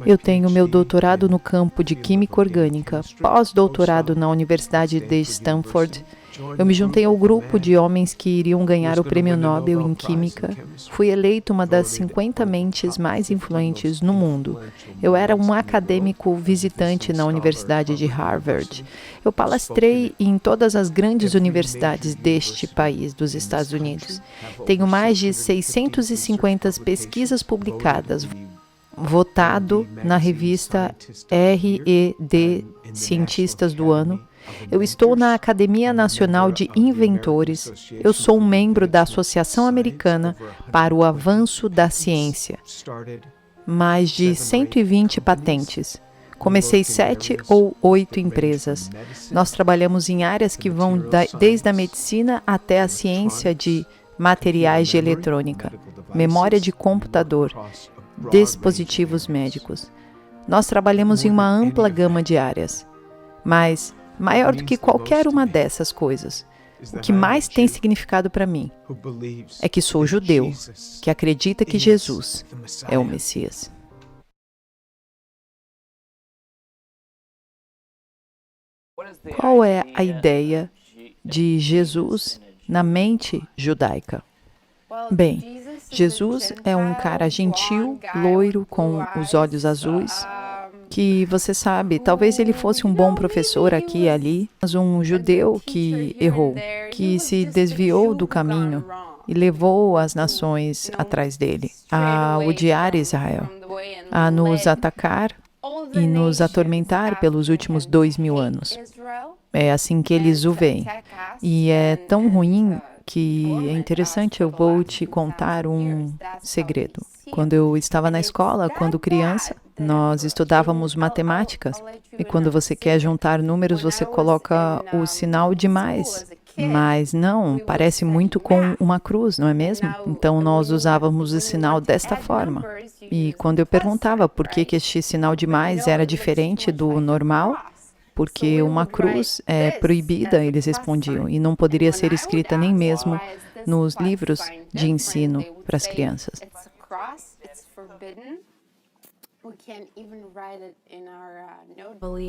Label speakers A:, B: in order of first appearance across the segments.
A: Eu tenho meu doutorado no campo de Química Orgânica, pós-doutorado na Universidade de Stanford. Eu me juntei ao grupo de homens que iriam ganhar o Prêmio Nobel em Química. Fui eleito uma das 50 mentes mais influentes no mundo. Eu era um acadêmico visitante na Universidade de Harvard. Eu palestrei em todas as grandes universidades deste país, dos Estados Unidos. Tenho mais de 650 pesquisas publicadas, votado na revista RED Cientistas do Ano. Eu estou na Academia Nacional de Inventores. Eu sou um membro da Associação Americana para o Avanço da Ciência. Mais de 120 patentes. Comecei 7 ou 8 empresas. Nós trabalhamos em áreas que vão desde a medicina até a ciência de materiais de eletrônica, memória de computador, dispositivos médicos. Nós trabalhamos em uma ampla gama de áreas, mas maior do que qualquer uma dessas coisas, o que mais tem significado para mim é que sou judeu, que acredita que Jesus é o Messias. Qual é a ideia de Jesus na mente judaica? Bem, Jesus é um cara gentil, loiro, com os olhos azuis, que você sabe, talvez ele fosse um bom professor aqui e ali, mas um judeu que errou, que se desviou do caminho e levou as nações atrás dele, a odiar Israel, a nos atacar e nos atormentar pelos últimos 2000 anos. É assim que eles o veem. E é tão ruim que é interessante, eu vou te contar um segredo. Quando eu estava na escola, quando criança, nós estudávamos matemáticas. E quando você quer juntar números, você coloca o sinal de mais. Mas não, parece muito com uma cruz, não é mesmo? Então nós usávamos o sinal desta forma. E quando eu perguntava por que este sinal de mais era diferente do normal, porque uma cruz é proibida, eles respondiam, e não poderia ser escrita nem mesmo nos livros de ensino para as crianças.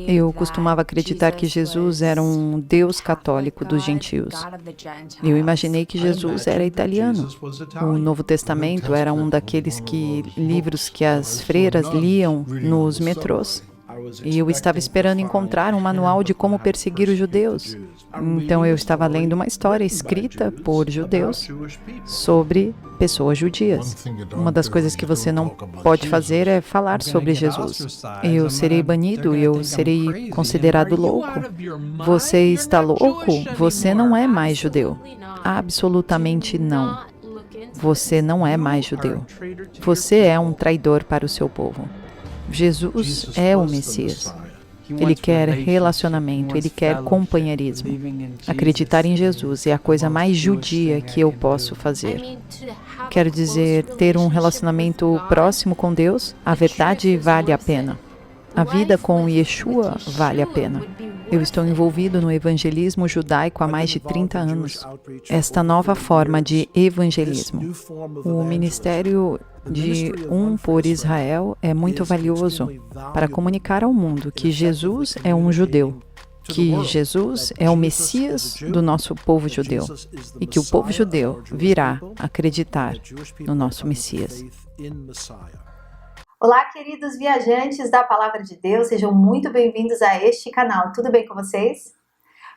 A: Eu costumava acreditar que Jesus era um Deus católico dos gentios. Eu imaginei que Jesus era italiano. O Novo Testamento era um daqueles livros que as freiras liam nos metrôs. E eu estava esperando encontrar um manual de como perseguir os judeus. Então eu estava lendo uma história escrita por judeus sobre pessoas judias. Uma das coisas que você não pode fazer é falar sobre Jesus. Eu serei banido, eu serei considerado louco. Você está louco? Você não é mais judeu. Absolutamente não. Você não é mais judeu. Você é um traidor para o seu povo. Jesus é o Messias. Ele quer relacionamento, ele quer companheirismo. Acreditar em Jesus é a coisa mais judia que eu posso fazer. Quero dizer, ter um relacionamento próximo com Deus, a verdade vale a pena. A vida com Yeshua vale a pena. Eu estou envolvido no evangelismo judaico há mais de 30 anos. Esta nova forma de evangelismo. O ministério de por Israel é muito valioso para comunicar ao mundo que Jesus é um judeu, que Jesus é o Messias do nosso povo judeu e que o povo judeu virá acreditar no nosso Messias.
B: Olá, queridos viajantes da Palavra de Deus, sejam muito bem-vindos a este canal. Tudo bem com vocês?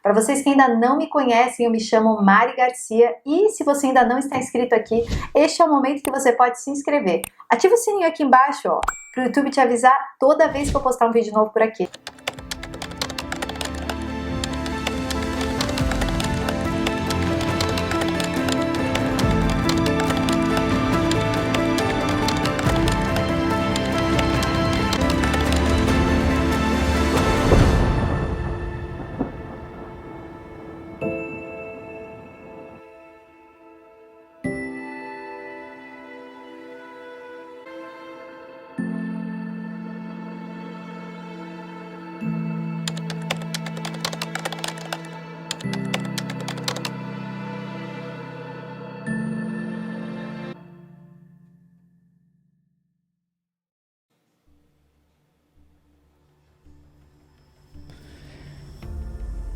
B: Para vocês que ainda não me conhecem, eu me chamo Mari Garcia e se você ainda não está inscrito aqui, este é o momento que você pode se inscrever. Ativa o sininho aqui embaixo, para o YouTube te avisar toda vez que eu postar um vídeo novo por aqui.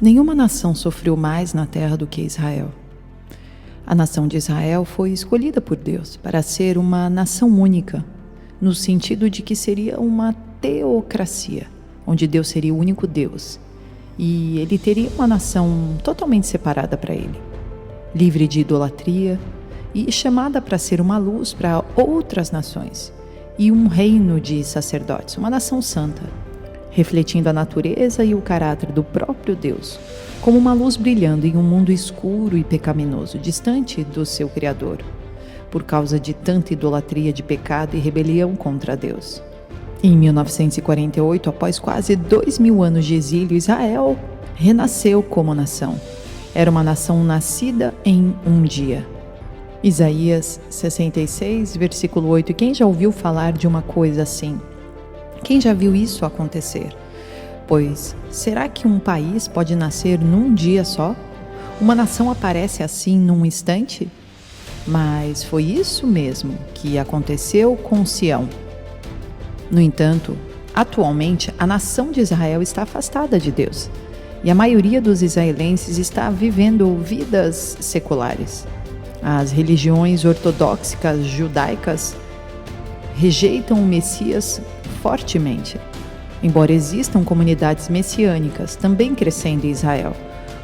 A: Nenhuma nação sofreu mais na terra do que Israel. A nação de Israel foi escolhida por Deus para ser uma nação única, no sentido de que seria uma teocracia, onde Deus seria o único Deus, e ele teria uma nação totalmente separada para ele, livre de idolatria e chamada para ser uma luz para outras nações, e um reino de sacerdotes, uma nação santa, refletindo a natureza e o caráter do próprio Deus, como uma luz brilhando em um mundo escuro e pecaminoso, distante do seu Criador, por causa de tanta idolatria de pecado e rebelião contra Deus. Em 1948, após quase 2000 anos de exílio, Israel renasceu como nação. Era uma nação nascida em um dia. Isaías 66, versículo 8. Quem já ouviu falar de uma coisa assim? Quem já viu isso acontecer? Pois, será que um país pode nascer num dia só? Uma nação aparece assim num instante? Mas foi isso mesmo que aconteceu com Sião. No entanto, atualmente a nação de Israel está afastada de Deus, e a maioria dos israelenses está vivendo vidas seculares. As religiões ortodoxas judaicas rejeitam o Messias fortemente, embora existam comunidades messiânicas também crescendo em Israel,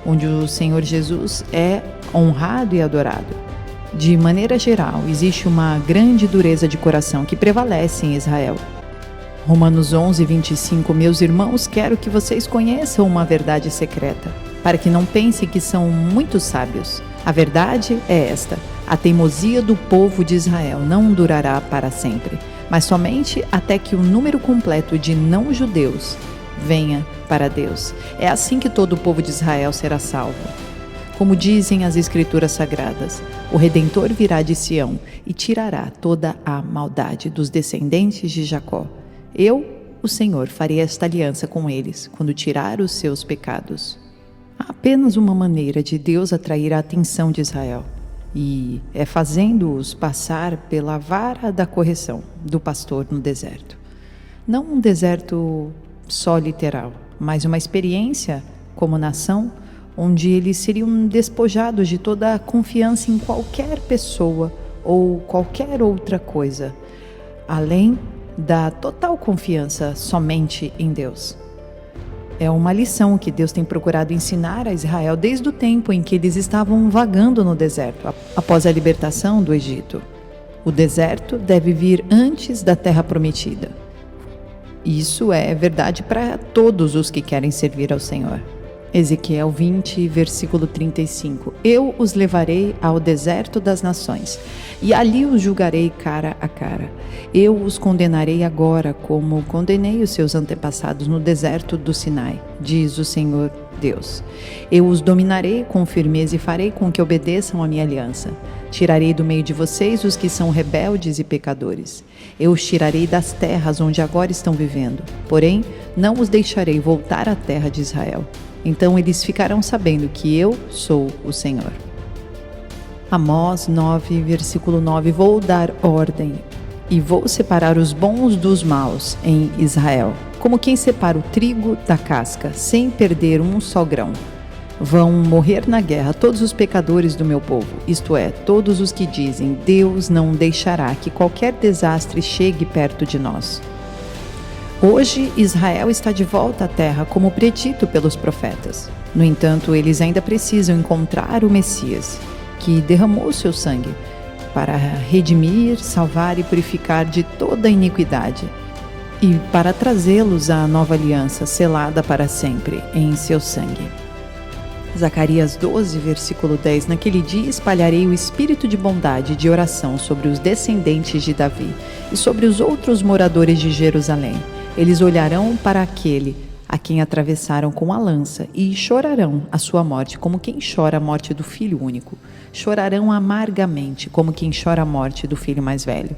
A: onde o Senhor Jesus é honrado e adorado. De maneira geral, existe uma grande dureza de coração que prevalece em Israel. Romanos 11, 25. Meus irmãos, quero que vocês conheçam uma verdade secreta, para que não pensem que são muito sábios. A verdade é esta: a teimosia do povo de Israel não durará para sempre, mas somente até que o número completo de não-judeus venha para Deus. É assim que todo o povo de Israel será salvo. Como dizem as Escrituras Sagradas, o Redentor virá de Sião e tirará toda a maldade dos descendentes de Jacó. Eu, o Senhor, farei esta aliança com eles, quando tirar os seus pecados. Há apenas uma maneira de Deus atrair a atenção de Israel, e é fazendo-os passar pela vara da correção do pastor no deserto. Não um deserto só literal, mas uma experiência como nação, onde eles seriam despojados de toda a confiança em qualquer pessoa ou qualquer outra coisa, além da total confiança somente em Deus. É uma lição que Deus tem procurado ensinar a Israel desde o tempo em que eles estavam vagando no deserto, após a libertação do Egito. O deserto deve vir antes da terra prometida. Isso é verdade para todos os que querem servir ao Senhor. Ezequiel 20, versículo 35. Eu os levarei ao deserto das nações, e ali os julgarei cara a cara. Eu os condenarei agora, como condenei os seus antepassados no deserto do Sinai, diz o Senhor Deus. Eu os dominarei com firmeza e farei com que obedeçam à minha aliança. Tirarei do meio de vocês os que são rebeldes e pecadores. Eu os tirarei das terras onde agora estão vivendo, porém não os deixarei voltar à terra de Israel. Então eles ficarão sabendo que eu sou o Senhor. Amós 9, versículo 9. Vou dar ordem e vou separar os bons dos maus em Israel, como quem separa o trigo da casca, sem perder um só grão. Vão morrer na guerra todos os pecadores do meu povo, isto é, todos os que dizem: Deus não deixará que qualquer desastre chegue perto de nós. Hoje, Israel está de volta à terra como predito pelos profetas. No entanto, eles ainda precisam encontrar o Messias, que derramou seu sangue para redimir, salvar e purificar de toda a iniquidade, e para trazê-los à nova aliança selada para sempre em seu sangue. Zacarias 12, versículo 10. Naquele dia espalharei o espírito de bondade e de oração sobre os descendentes de Davi e sobre os outros moradores de Jerusalém. Eles olharão para aquele a quem atravessaram com a lança e chorarão a sua morte, como quem chora a morte do filho único. Chorarão amargamente, como quem chora a morte do filho mais velho.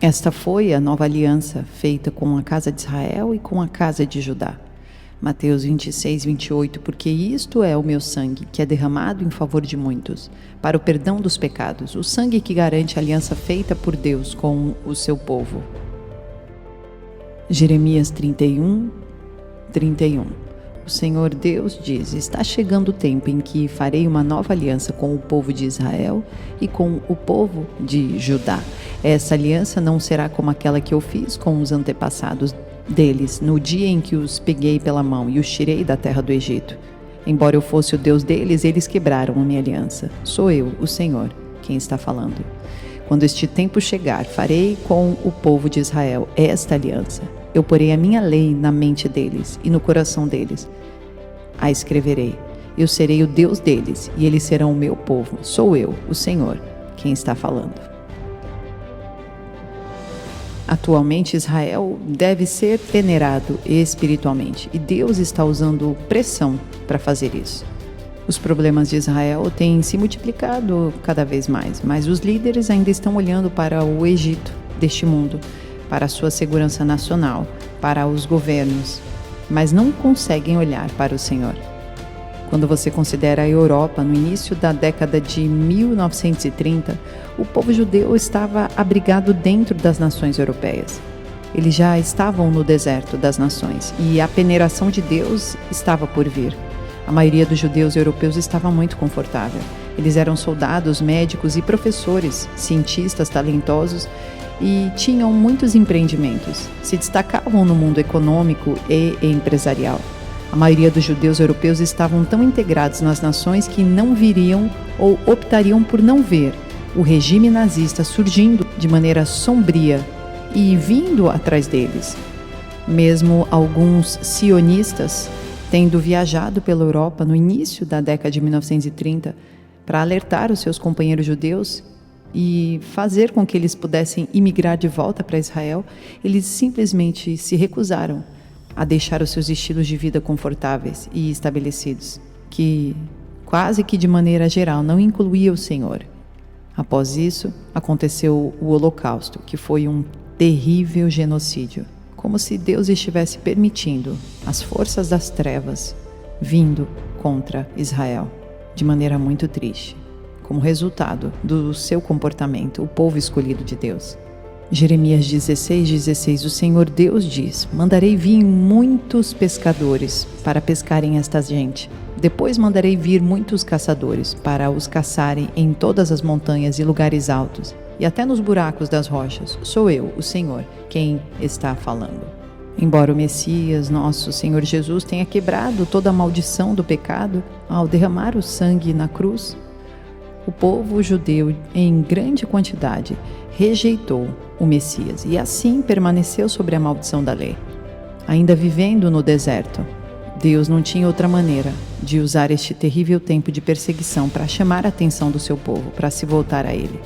A: Esta foi a nova aliança feita com a casa de Israel e com a casa de Judá. Mateus 26, 28. Porque isto é o meu sangue, que é derramado em favor de muitos, para o perdão dos pecados, o sangue que garante a aliança feita por Deus com o seu povo. Jeremias 31, 31. o Senhor Deus diz: está chegando o tempo em que farei uma nova aliança com o povo de Israel e com o povo de Judá. Essa aliança não será como aquela que eu fiz com os antepassados deles, no dia em que os peguei pela mão e os tirei da terra do Egito. Embora eu fosse o Deus deles, eles quebraram a minha aliança. Sou eu, o Senhor, quem está falando. Quando este tempo chegar, farei com o povo de Israel esta aliança. Eu porei a minha lei na mente deles e no coração deles. A escreverei. Eu serei o Deus deles e eles serão o meu povo. Sou eu, o Senhor, quem está falando. Atualmente, Israel deve ser venerado espiritualmente e Deus está usando pressão para fazer isso. Os problemas de Israel têm se multiplicado cada vez mais, mas os líderes ainda estão olhando para o Egito deste mundo, para a sua segurança nacional, para os governos, mas não conseguem olhar para o Senhor. Quando você considera a Europa, no início da década de 1930, o povo judeu estava abrigado dentro das nações europeias. Eles já estavam no deserto das nações e a peneiração de Deus estava por vir. A maioria dos judeus europeus estava muito confortável. Eles eram soldados, médicos e professores, cientistas talentosos e tinham muitos empreendimentos. Se destacavam no mundo econômico e empresarial. A maioria dos judeus europeus estavam tão integrados nas nações que não viriam ou optariam por não ver o regime nazista surgindo de maneira sombria e vindo atrás deles. Mesmo alguns sionistas tendo viajado pela Europa no início da década de 1930 para alertar os seus companheiros judeus e fazer com que eles pudessem imigrar de volta para Israel, eles simplesmente se recusaram a deixar os seus estilos de vida confortáveis e estabelecidos, que quase que de maneira geral não incluía o Senhor. Após isso, aconteceu o Holocausto, que foi um terrível genocídio, como se Deus estivesse permitindo as forças das trevas vindo contra Israel, de maneira muito triste, como resultado do seu comportamento, o povo escolhido de Deus. Jeremias 16:16, o Senhor Deus diz: mandarei vir muitos pescadores para pescarem esta gente. Depois mandarei vir muitos caçadores para os caçarem em todas as montanhas e lugares altos, e até nos buracos das rochas. Sou eu, o Senhor, quem está falando. Embora o Messias, nosso Senhor Jesus, tenha quebrado toda a maldição do pecado ao derramar o sangue na cruz, o povo judeu, em grande quantidade, rejeitou o Messias e assim permaneceu sobre a maldição da lei. Ainda vivendo no deserto, Deus não tinha outra maneira de usar este terrível tempo de perseguição para chamar a atenção do seu povo, para se voltar a Ele.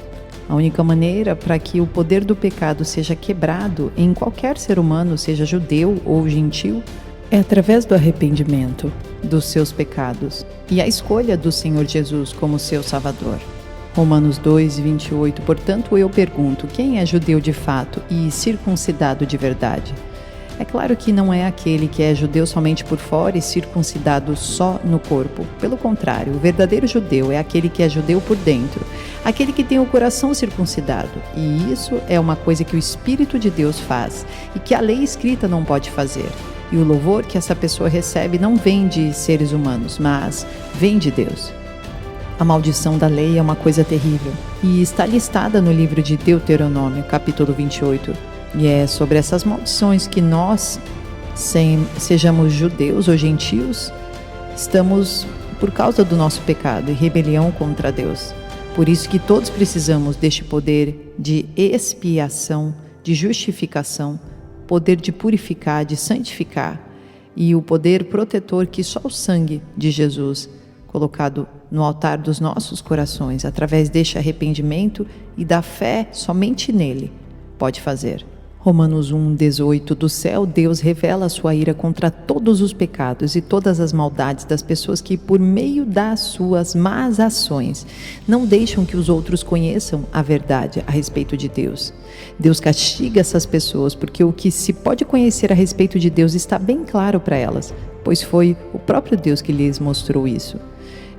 A: A única maneira para que o poder do pecado seja quebrado em qualquer ser humano, seja judeu ou gentil, é através do arrependimento dos seus pecados e a escolha do Senhor Jesus como seu Salvador. Romanos 2:28, portanto eu pergunto, quem é judeu de fato e circuncidado de verdade? É claro que não é aquele que é judeu somente por fora e circuncidado só no corpo. Pelo contrário, o verdadeiro judeu é aquele que é judeu por dentro, aquele que tem o coração circuncidado. E isso é uma coisa que o Espírito de Deus faz e que a lei escrita não pode fazer. E o louvor que essa pessoa recebe não vem de seres humanos, mas vem de Deus. A maldição da lei é uma coisa terrível e está listada no livro de Deuteronômio, capítulo 28. E é sobre essas maldições que nós, sejamos judeus ou gentios, estamos por causa do nosso pecado e rebelião contra Deus. Por isso que todos precisamos deste poder de expiação, de justificação, poder de purificar, de santificar e o poder protetor que só o sangue de Jesus, colocado no altar dos nossos corações, através deste arrependimento e da fé somente nele, pode fazer. Romanos 1:18, do céu Deus revela a sua ira contra todos os pecados e todas as maldades das pessoas que, por meio das suas más ações, não deixam que os outros conheçam a verdade a respeito de Deus. Deus castiga essas pessoas porque o que se pode conhecer a respeito de Deus está bem claro para elas, pois foi o próprio Deus que lhes mostrou isso.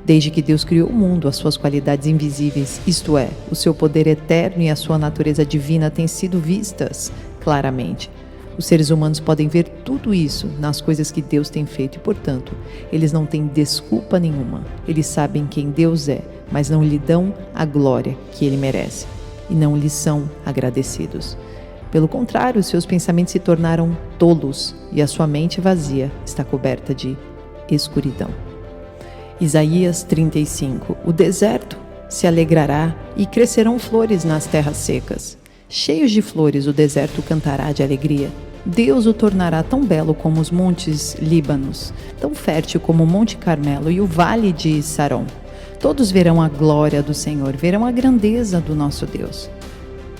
A: Desde que Deus criou o mundo, as suas qualidades invisíveis, isto é, o seu poder eterno e a sua natureza divina têm sido vistas claramente. Os seres humanos podem ver tudo isso nas coisas que Deus tem feito e, portanto, eles não têm desculpa nenhuma. Eles sabem quem Deus é, mas não lhe dão a glória que Ele merece e não lhe são agradecidos. Pelo contrário, seus pensamentos se tornaram tolos e a sua mente vazia está coberta de escuridão. Isaías 35. O deserto se alegrará e crescerão flores nas terras secas. Cheios de flores, o deserto cantará de alegria. Deus o tornará tão belo como os montes Líbanos, tão fértil como o Monte Carmelo e o vale de Saron. Todos verão a glória do Senhor, verão a grandeza do nosso Deus.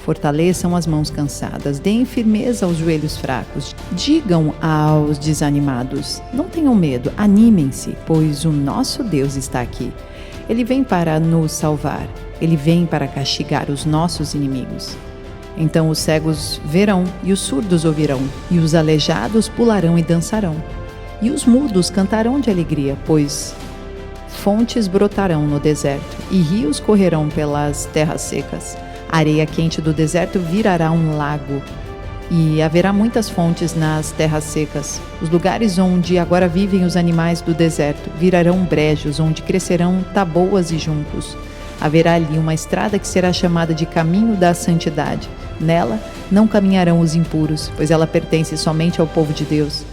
A: Fortaleçam as mãos cansadas, deem firmeza aos joelhos fracos. Digam aos desanimados: não tenham medo, animem-se, pois o nosso Deus está aqui. Ele vem para nos salvar, ele vem para castigar os nossos inimigos. Então os cegos verão e os surdos ouvirão, e os aleijados pularão e dançarão. E os mudos cantarão de alegria, pois fontes brotarão no deserto, e rios correrão pelas terras secas. A areia quente do deserto virará um lago, e haverá muitas fontes nas terras secas. Os lugares onde agora vivem os animais do deserto virarão brejos, onde crescerão taboas e juncos. Haverá ali uma estrada que será chamada de caminho da santidade. Nela não caminharão os impuros, pois ela pertence somente ao povo de Deus.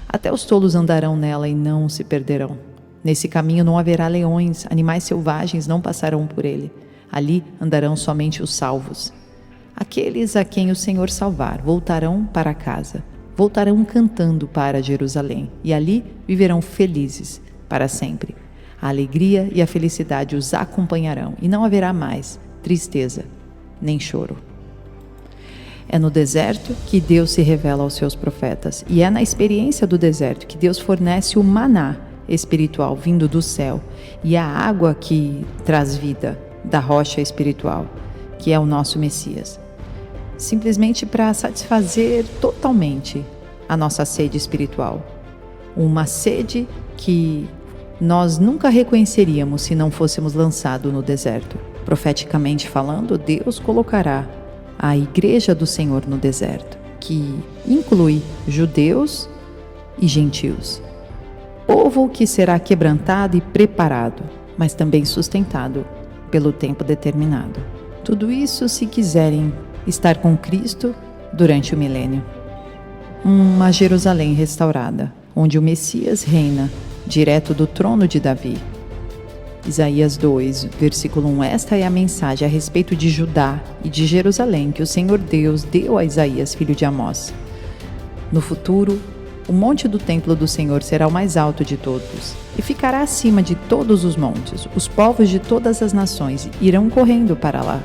A: Até os tolos andarão nela e não se perderão. Nesse caminho não haverá leões, animais selvagens não passarão por ele. Ali andarão somente os salvos. Aqueles a quem o Senhor salvar voltarão para casa, voltarão cantando para Jerusalém, e ali viverão felizes para sempre. A alegria e a felicidade os acompanharão, e não haverá mais tristeza nem choro. É no deserto que Deus se revela aos seus profetas, e é na experiência do deserto que Deus fornece o maná espiritual vindo do céu, e a água que traz vida da rocha espiritual, que é o nosso Messias. Simplesmente para satisfazer totalmente a nossa sede espiritual. Uma sede que nós nunca reconheceríamos se não fôssemos lançados no deserto. Profeticamente falando, Deus colocará a igreja do Senhor no deserto, que inclui judeus e gentios. Povo que será quebrantado e preparado, mas também sustentado pelo tempo determinado. Tudo isso se quiserem estar com Cristo durante o milênio. Uma Jerusalém restaurada, onde o Messias reina direto do trono de Davi. Isaías 2, versículo 1. Esta é a mensagem a respeito de Judá e de Jerusalém que o Senhor Deus deu a Isaías, filho de Amós. No futuro, o monte do templo do Senhor será o mais alto de todos e ficará acima de todos os montes. Os povos de todas as nações irão correndo para lá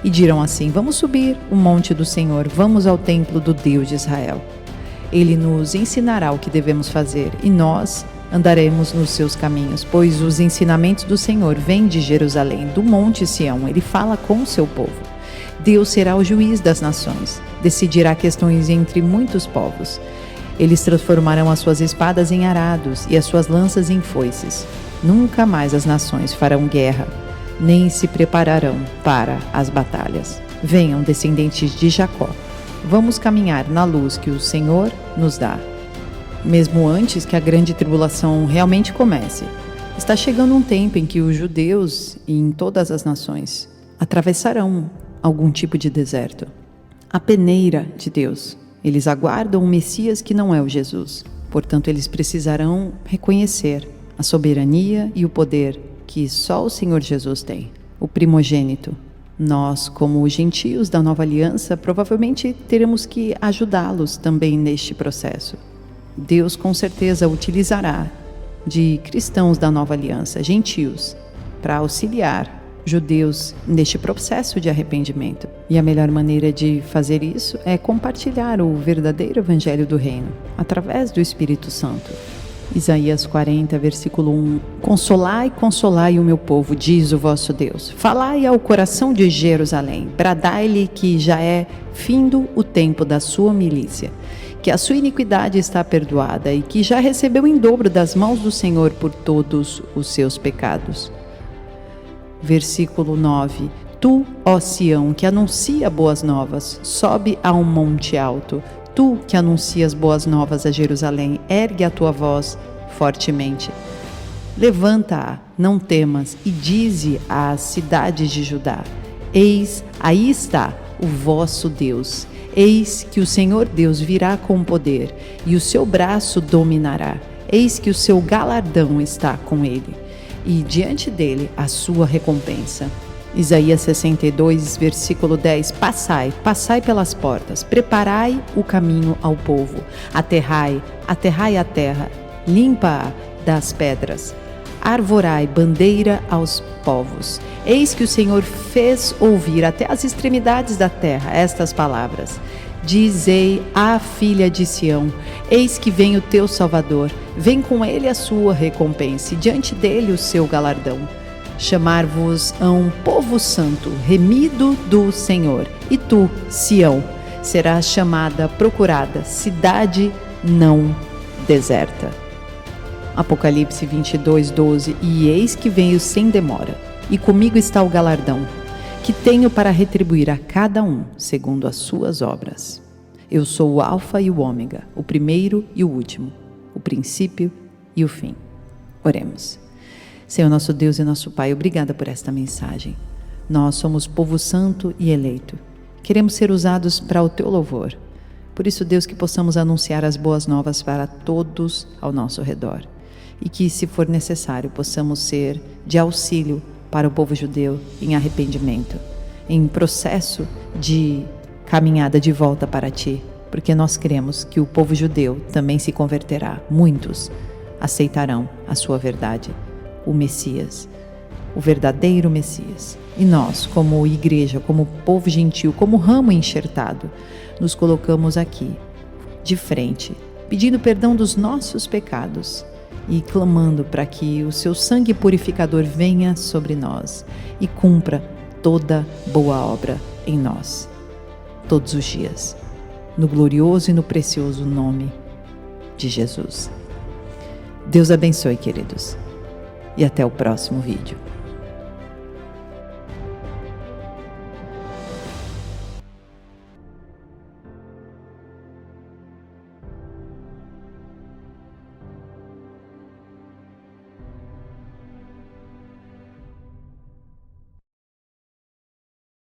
A: e dirão assim: vamos subir o monte do Senhor, vamos ao templo do Deus de Israel. Ele nos ensinará o que devemos fazer e nós andaremos nos seus caminhos, pois os ensinamentos do Senhor vêm de Jerusalém, do monte Sião. Ele fala com o seu povo. Deus será o juiz das nações, decidirá questões entre muitos povos. Eles transformarão as suas espadas em arados e as suas lanças em foices. Nunca mais as nações farão guerra, nem se prepararão para as batalhas. Venham, descendentes de Jacó, vamos caminhar na luz que o Senhor nos dá. Mesmo antes que a grande tribulação realmente comece, está chegando um tempo em que os judeus e em todas as nações atravessarão algum tipo de deserto. A peneira de Deus. Eles aguardam um Messias que não é o Jesus. Portanto, eles precisarão reconhecer a soberania e o poder que só o Senhor Jesus tem, o primogênito. Nós, como gentios da nova aliança, provavelmente teremos que ajudá-los também neste processo. Deus com certeza utilizará de cristãos da nova aliança, gentios, para auxiliar judeus neste processo de arrependimento. E a melhor maneira de fazer isso é compartilhar o verdadeiro evangelho do reino, através do Espírito Santo. Isaías 40, versículo 1. Consolai, consolai o meu povo, diz o vosso Deus. Falai ao coração de Jerusalém, bradai-lhe que já é findo o tempo da sua milícia, que a sua iniquidade está perdoada e que já recebeu em dobro das mãos do Senhor por todos os seus pecados. Versículo 9. Tu, ó Sião, que anuncia boas novas, sobe a um monte alto. Tu que anuncias boas novas a Jerusalém, ergue a tua voz fortemente. Levanta-a, não temas, e dize às cidades de Judá: Eis, aí está o vosso Deus. Eis que o Senhor Deus virá com poder, e o seu braço dominará. Eis que o seu galardão está com ele, e diante dele a sua recompensa. Isaías 62, versículo 10. Passai, passai pelas portas, preparai o caminho ao povo, aterrai, aterrai a terra, limpa-a das pedras. Arvorai bandeira aos povos. Eis que o Senhor fez ouvir até as extremidades da terra estas palavras. Dizei à filha de Sião: Eis que vem o teu Salvador, vem com ele a sua recompensa, e diante dele o seu galardão. Chamar-vos a um povo santo, remido do Senhor, e tu, Sião, serás chamada, procurada, cidade não deserta. Apocalipse 22, 12. E eis que venho sem demora, e comigo está o galardão, que tenho para retribuir a cada um segundo as suas obras. Eu sou o Alfa e o Ômega, o primeiro e o último, o princípio e o fim. Oremos. Senhor nosso Deus e nosso Pai, obrigada por esta mensagem. Nós somos povo santo e eleito. Queremos ser usados para o teu louvor. Por isso, Deus, que possamos anunciar as boas novas para todos ao nosso redor. E que, se for necessário, possamos ser de auxílio para o povo judeu em arrependimento, em processo de caminhada de volta para Ti, porque nós cremos que o povo judeu também se converterá. Muitos aceitarão a sua verdade, o Messias, o verdadeiro Messias. E nós, como igreja, como povo gentil, como ramo enxertado, nos colocamos aqui, de frente, pedindo perdão dos nossos pecados e clamando para que o seu sangue purificador venha sobre nós e cumpra toda boa obra em nós, todos os dias, no glorioso e no precioso nome de Jesus. Deus abençoe, queridos, e até o próximo vídeo.